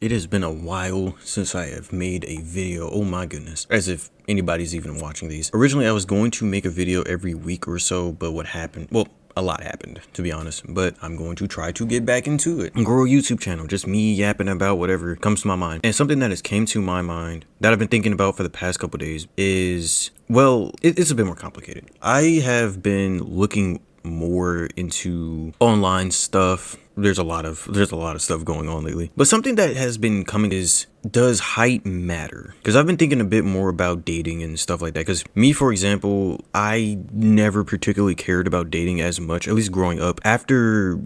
It has been a while since I have made a video. Oh my goodness. As if anybody's even watching these. Originally, I was going to make a video every week or so, but what happened? Well, a lot happened, to be honest, but I'm going to try to get back into it and grow a YouTube channel. Just me yapping about whatever comes to my mind. And something that has came to my mind that I've been thinking about for the past couple days is, well, it's a bit more complicated. I have been looking more into online stuff. There's a lot of stuff going on lately. But something that has been coming is, does height matter? Because I've been thinking a bit more about dating and stuff like that. Because me, for example, I never particularly cared about dating as much, at least growing up. After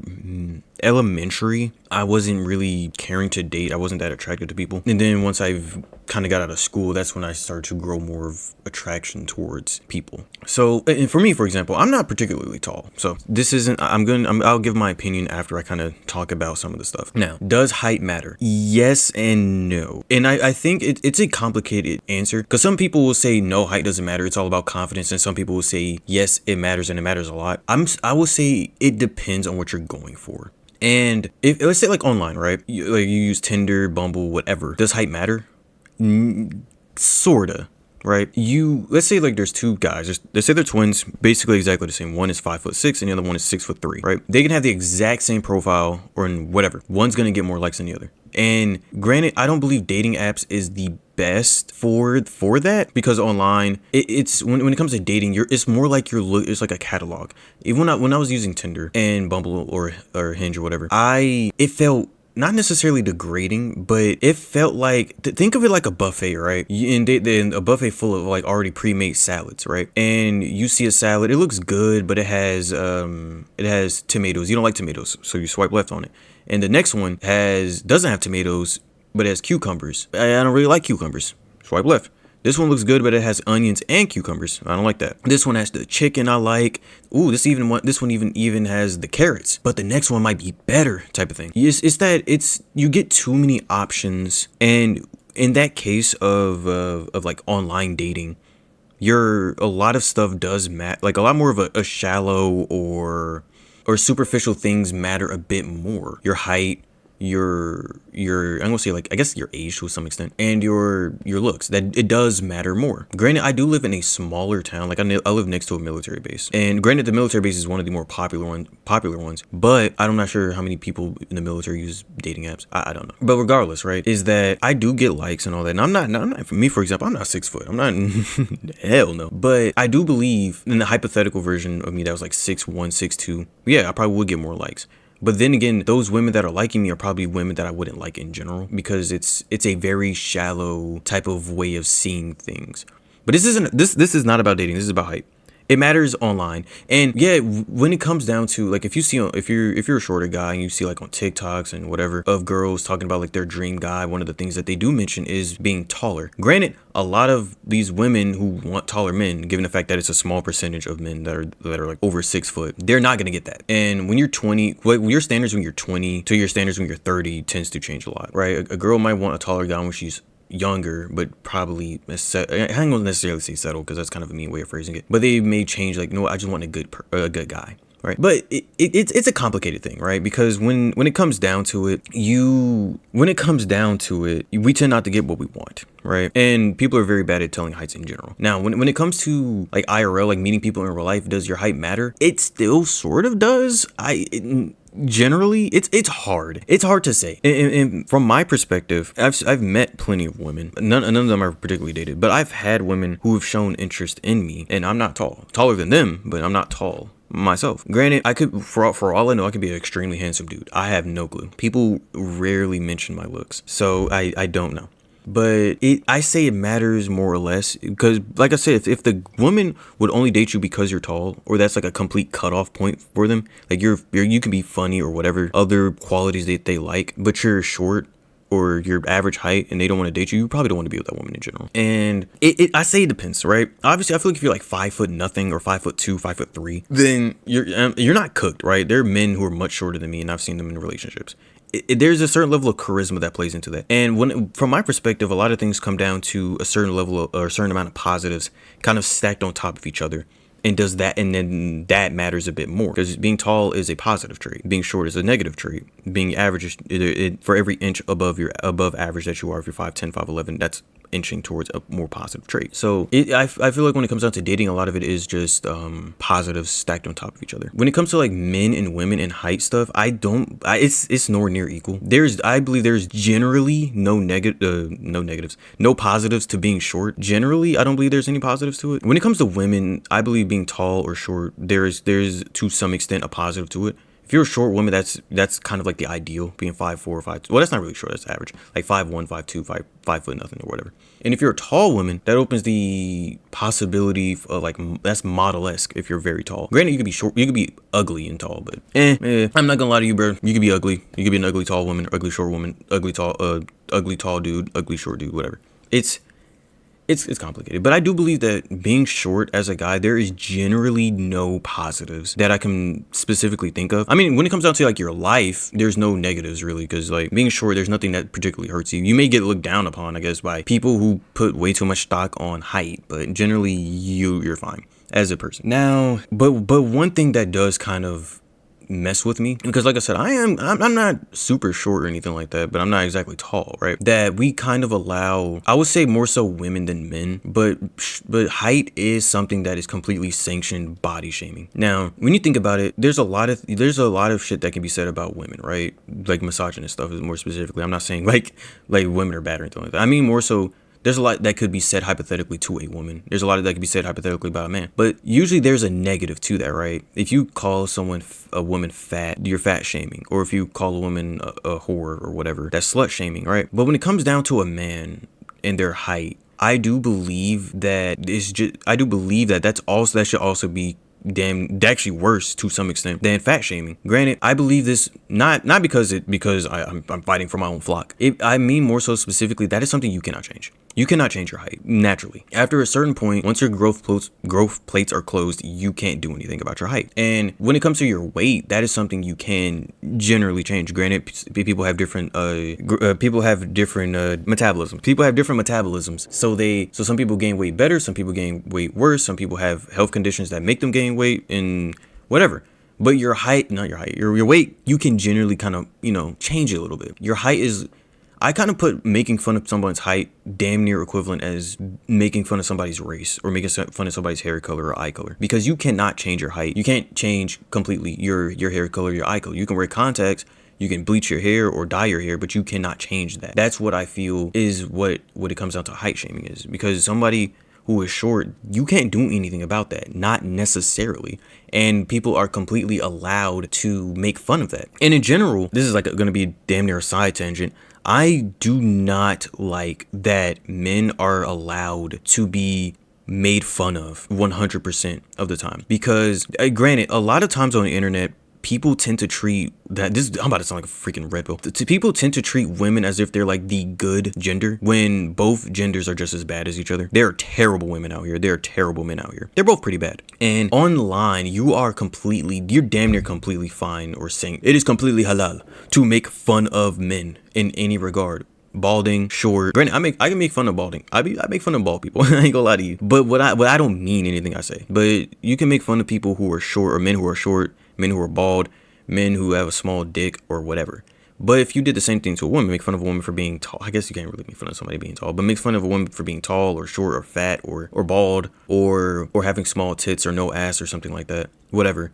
elementary, I wasn't really caring to date. I wasn't that attracted to people. And then once I've kind of got out of school, that's when I started to grow more of attraction towards people. So, and for me, for example, I'm not particularly tall. So this isn't, I'll give my opinion after I kind of talk about some of the stuff. Now, does height matter? Yes and no. And I think it's a complicated answer, because some people will say no, height doesn't matter, it's all about confidence, and some people will say yes, it matters, and it matters a lot. I will say it depends on what you're going for. And if, let's say like online, right? You use Tinder, Bumble, whatever. Does height matter? Sorta. Right? Let's say like there's two guys, let's say they're twins, basically exactly the same. One is 5'6" and the other one is 6'3", right? They can have the exact same profile or in whatever. One's gonna get more likes than the other. And granted, I don't believe dating apps is the best for that, because online it's when it comes to dating, it's more like it's like a catalog. Even when I was using Tinder and Bumble or Hinge or whatever, it felt not necessarily degrading, but it felt like, think of it like a buffet, right? And a buffet full of like already pre-made salads, right? And you see a salad, it looks good, but it has tomatoes. You don't like tomatoes, so you swipe left on it. And the next one doesn't have tomatoes, but it has cucumbers. I don't really like cucumbers. Swipe left. This one looks good, but it has onions and cucumbers. I don't like that. This one has the chicken I like. Ooh, this one even has the carrots. But the next one might be better, type of thing. You get too many options, and in that case of like online dating, a lot of stuff does matter. Like a lot more of a shallow or superficial things matter a bit more. Your height, I'm gonna say, like, I guess your age to some extent, and your looks, that it does matter more. Granted, I do live in a smaller town. Like I live next to a military base, and granted, the military base is one of the more popular ones, but I'm not sure how many people in the military use dating apps. I don't know. But regardless, right, is that I do get likes and all that, and I'm not, for me, for example, I'm not 6 foot. I'm not hell no. But I do believe in the hypothetical version of me that was like 6'1", 6'2". Yeah, I probably would get more likes. But then again, those women that are liking me are probably women that I wouldn't like in general, because it's a very shallow type of way of seeing things. But this is not about dating. This is about height. It matters online. And yeah, when it comes down to, like, if you're a shorter guy and you see like on TikToks and whatever of girls talking about like their dream guy, one of the things that they do mention is being taller. Granted, a lot of these women who want taller men, given the fact that it's a small percentage of men that are like over 6 foot, they're not gonna get that. And when you're 20, your standards when you're 20 to your standards when you're 30 tends to change a lot, right? A girl might want a taller guy when she's younger, but probably I don't necessarily say settle, because that's kind of a mean way of phrasing it, but they may change, like, no, I just want a good guy, right? But it's a complicated thing, right? Because when it comes down to it, we tend not to get what we want, right? And people are very bad at telling heights in general. Now, when it comes to like IRL, like meeting people in real life, does your height matter? It still sort of does. Generally, it's hard to say, and from my perspective, I've met plenty of women. None of them are particularly dated, but I've had women who have shown interest in me, and I'm not taller than them, but I'm not tall myself. Granted, I could, for all I know, I could be an extremely handsome dude. I have no clue. People rarely mention my looks, so I don't know. But I say it matters more or less, because, like I said, if the woman would only date you because you're tall, or that's like a complete cutoff point for them, like you can be funny or whatever other qualities that they like, but you're short or your average height and they don't want to date you, you probably don't want to be with that woman in general. And I say it depends, right? Obviously, I feel like if you're like 5 foot nothing or 5'2", 5'3", then you're not cooked, right? There are men who are much shorter than me, and I've seen them in relationships. There's a certain level of charisma that plays into that. And from my perspective, a lot of things come down to a certain level or a certain amount of positives kind of stacked on top of each other. And does that, and then that matters a bit more, because being tall is a positive trait, being short is a negative trait. Being average is for every inch above average that you are, if you're 5'10", 5'11", that's inching towards a more positive trait. So I feel like when it comes down to dating, a lot of it is just positives stacked on top of each other. When it comes to like men and women and height stuff, it's nowhere near equal. I believe there's generally no negatives, no positives to being short. Generally, I don't believe there's any positives to it. When it comes to women, I believe being tall or short, there's to some extent a positive to it. If you're a short woman, that's kind of like the ideal, being 5'4", or 5'2". Well, that's not really short, that's average. Like 5'1", 5'2", 5 foot nothing or whatever. And if you're a tall woman, that opens the possibility of like, that's model-esque if you're very tall. Granted, you could be short, you could be ugly and tall, but I'm not gonna lie to you, bro. You could be ugly. You could be an ugly tall woman, ugly short woman, ugly tall dude, ugly short dude, whatever. It's complicated, but I do believe that being short as a guy, there is generally no positives that I can specifically think of. I mean, when it comes down to like your life, there's no negatives really, because like being short, there's nothing that particularly hurts you. You may get looked down upon, I guess, by people who put way too much stock on height, but generally you're fine as a person. Now, but one thing that does kind of mess with me, because like I said, I'm not super short or anything like that, but I'm not exactly tall, right? That we kind of allow, I would say more so women than men, but height is something that is completely sanctioned body shaming. Now, when you think about it, there's a lot of shit that can be said about women, right? Like misogynist stuff is more specifically. I'm not saying like women are bad or anything like that. I mean more so, there's a lot that could be said hypothetically to a woman. There's a lot that could be said hypothetically about a man. But usually there's a negative to that, right? If you call a woman fat, you're fat shaming. Or if you call a woman a whore or whatever, that's slut shaming, right? But when it comes down to a man and their height, I do believe that that should also be actually worse to some extent than fat shaming. Granted, I believe this not because I'm fighting for my own flock. I mean more so specifically, that is something you cannot change. You cannot change your height naturally. After a certain point, once your growth plates are closed, you can't do anything about your height. And when it comes to your weight, that is something you can generally change. Granted, people have different metabolisms. People have different metabolisms. So some people gain weight better, some people gain weight worse, some people have health conditions that make them gain weight and whatever. But your weight, you can generally kind of, change it a little bit. Your height is, I kind of put making fun of someone's height damn near equivalent as making fun of somebody's race or making fun of somebody's hair color or eye color, because you cannot change your height. You can't change completely your hair color, your eye color. You can wear contacts, you can bleach your hair or dye your hair, but you cannot change that. That's what I feel is what it comes down to height shaming is, because somebody who is short, you can't do anything about that, not necessarily. And people are completely allowed to make fun of that. And in general, this is like going to be damn near a side tangent. I do not like that men are allowed to be made fun of 100% of the time, because granted, a lot of times on the internet, people tend to treat I'm about to sound like a freaking Red Bull. People tend to treat women as if they're like the good gender, when both genders are just as bad as each other. There are terrible women out here. There are terrible men out here. They're both pretty bad. And online, you're damn near completely fine or saying it is completely halal to make fun of men in any regard. Balding, short. Granted, I can make fun of balding. I make fun of bald people. I ain't gonna lie to you. But I don't mean anything I say. But you can make fun of people who are short, or men who are short, men who are bald, men who have a small dick or whatever. But if you did the same thing to a woman, make fun of a woman for being tall, I guess you can't really make fun of somebody being tall, but make fun of a woman for being tall or short or fat or bald or having small tits or no ass or something like that, whatever,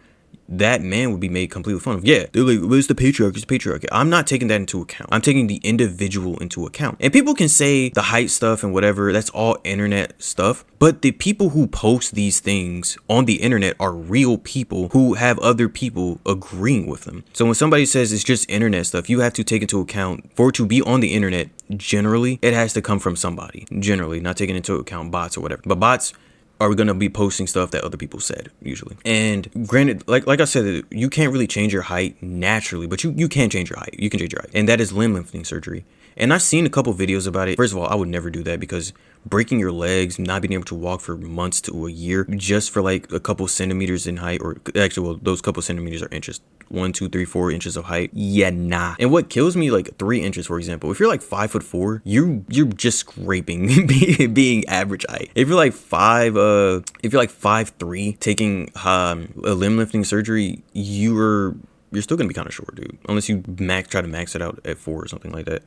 that man would be made completely fun of. Yeah, they're like, well, it's the patriarchy. I'm not taking that into account. I'm taking the individual into account. And people can say the height stuff and whatever, that's all internet stuff. But the people who post these things on the internet are real people who have other people agreeing with them. So when somebody says it's just internet stuff, you have to take into account, for it to be on the internet, generally, it has to come from somebody. Generally, not taking into account bots or whatever. But bots are going to be posting stuff that other people said, usually. And granted, like I said, you can't really change your height naturally, but you can change your height. You can change your height. And that is limb lengthening surgery. And I've seen a couple videos about it. First of all, I would never do that because breaking your legs, not being able to walk for months to a year just for like a couple centimeters in height, or actually, well, those couple centimeters are inches. 1, 2, 3, 4 inches of height. Yeah, nah. And what kills me, like 3 inches, for example, if you're like 5'4", you're just scraping being average height. If you're like 5'3", taking a limb lifting surgery, you're still gonna be kind of short, dude. Unless you try to max it out at 4 or something like that.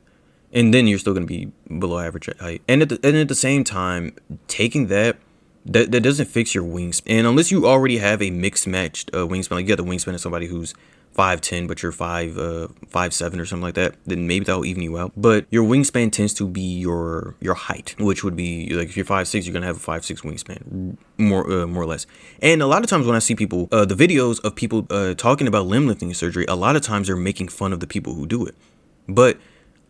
And then you're still going to be below average height. And at the same time, taking that doesn't fix your wingspan. And unless you already have a mixed matched wingspan, like you got the wingspan of somebody who's 5'10", but you're 5'7" or something like that, then maybe that'll even you out. But your wingspan tends to be your height, which would be like if you're 5'6", you're gonna have a 5'6" wingspan, more or less. And a lot of times when I see people, the videos of people talking about limb lifting surgery, a lot of times they're making fun of the people who do it. But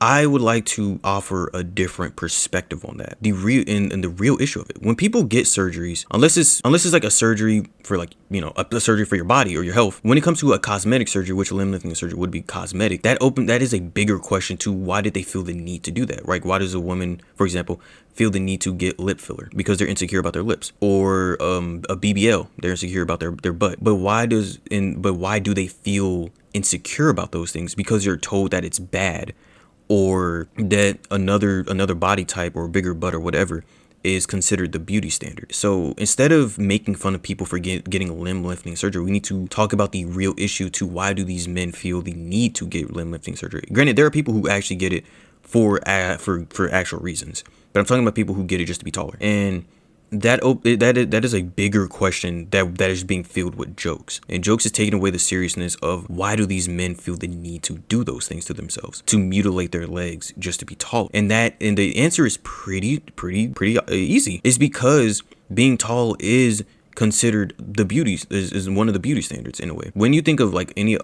I would like to offer a different perspective on that. The real issue of it. When people get surgeries, unless it's like a surgery for like, you know, a surgery for your body or your health, when it comes to a cosmetic surgery, which a limb lifting surgery would be cosmetic, that is a bigger question to why did they feel the need to do that, right? Why does a woman, for example, feel the need to get lip filler? Because they're insecure about their lips. Or a BBL, they're insecure about their butt. But why do they feel insecure about those things? Because you're told that it's bad, or that another body type or bigger butt or whatever is considered the beauty standard. So instead of making fun of people for getting limb lifting surgery, we need to talk about the real issue to why do these men feel the need to get limb lifting surgery. Granted, there are people who actually get it for actual reasons, but I'm talking about people who get it just to be taller. And that is a bigger question that is being filled with jokes, and jokes is taking away the seriousness of why do these men feel the need to do those things to themselves, to mutilate their legs just to be tall. And the answer is pretty easy. It's because being tall is considered the beauty is one of the beauty standards in a way. When you think of like any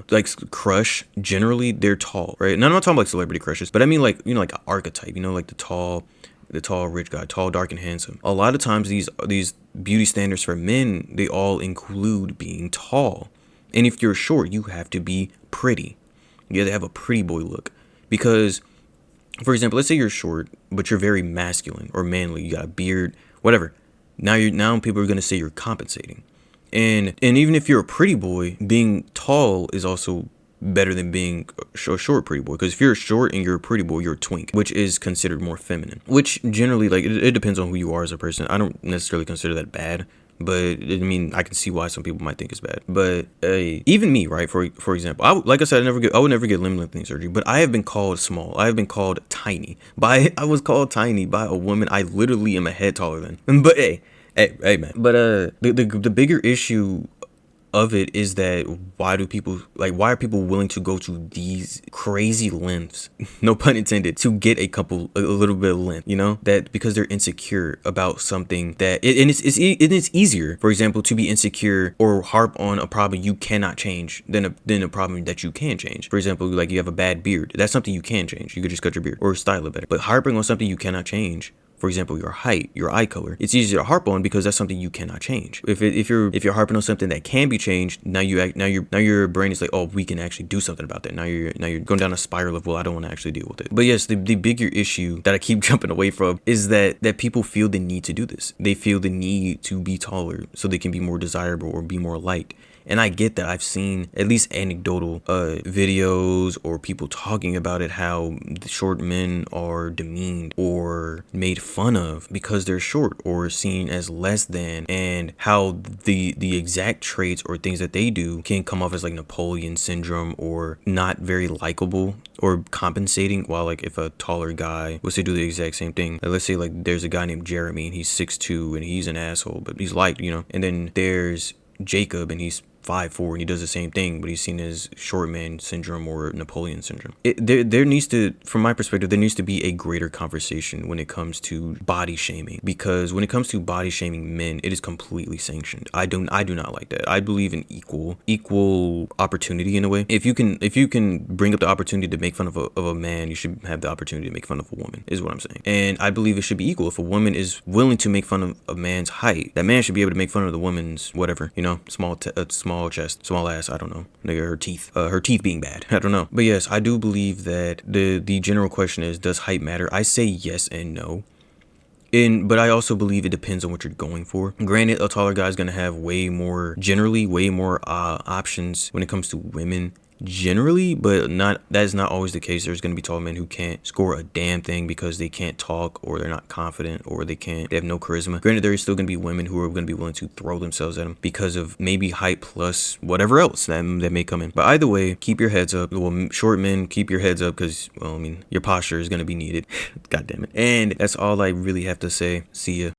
like crush, generally they're tall, right? And I'm not talking like celebrity crushes, but I mean like, you know, like an archetype, you know, like the tall rich guy, tall, dark, and handsome. A lot of times these beauty standards for men, they all include being tall. And if you're short, you have to be pretty. You have to have a pretty boy look. Because, for example, let's say you're short, but you're very masculine or manly. You got a beard, whatever. Now people are gonna say you're compensating. And even if you're a pretty boy, being tall is also better than being a short pretty boy, because if you're short and you're a pretty boy, you're a twink, which is considered more feminine, which generally, like, it depends on who you are as a person. I don't necessarily consider that bad, but I mean, I can see why some people might think it's bad. But even me, right, for example, like I said, I would never get limb lifting surgery, but I have been called small, I have been called tiny I was called tiny by a woman I literally am a head taller than. But hey man, but the bigger issue of it is that why are people willing to go to these crazy lengths, no pun intended, to get a little bit of length, you know, that because they're insecure about something it's easier, for example, to be insecure or harp on a problem you cannot change than a problem that you can change. For example, like you have a bad beard, that's something you can change, you could just cut your beard or style it better. But harping on something you cannot change, for example, your height, your eye color, it's easier to harp on because that's something you cannot change. If you're harping on something that can be changed, now your brain is like, oh, we can actually do something about that. Now you're going down a spiral of, well, I don't want to actually deal with it. But yes, the bigger issue that I keep jumping away from is that people feel the need to do this. They feel the need to be taller so they can be more desirable or be more liked. And I get that. I've seen at least anecdotal videos or people talking about it, how the short men are demeaned or made fun of because they're short or seen as less than, and how the exact traits or things that they do can come off as like Napoleon syndrome or not very likable or compensating. While like if a taller guy was to do the exact same thing, like, let's say like there's a guy named Jeremy and he's 6'2" and he's an asshole, but he's liked, you know, and then there's Jacob and he's 5'4" and he does the same thing, but he's seen as short man syndrome or Napoleon syndrome. There needs to, from my perspective, there needs to be a greater conversation when it comes to body shaming, because when it comes to body shaming men, it is completely sanctioned. I do not like that. I believe in equal opportunity in a way. If you can bring up the opportunity to make fun of a man, you should have the opportunity to make fun of a woman, is what I'm saying. And I believe it should be equal. If a woman is willing to make fun of a man's height, that man should be able to make fun of the woman's whatever, you know, small small chest, small ass, I don't know, nigga, her teeth being bad, I don't know. But yes, I do believe that the general question is, does height matter? I say yes and no. But I also believe it depends on what you're going for. Granted, a taller guy is going to have generally way more options when it comes to women generally, but that is not always the case. There's going to be tall men who can't score a damn thing because they can't talk, or they're not confident, or they have no charisma. Granted, there's still going to be women who are going to be willing to throw themselves at them because of maybe height plus whatever else that may come in. But either way, keep your heads up. Well, short men, keep your heads up, because, well, I mean, your posture is going to be needed. God damn it. And that's all I really have to say. See ya.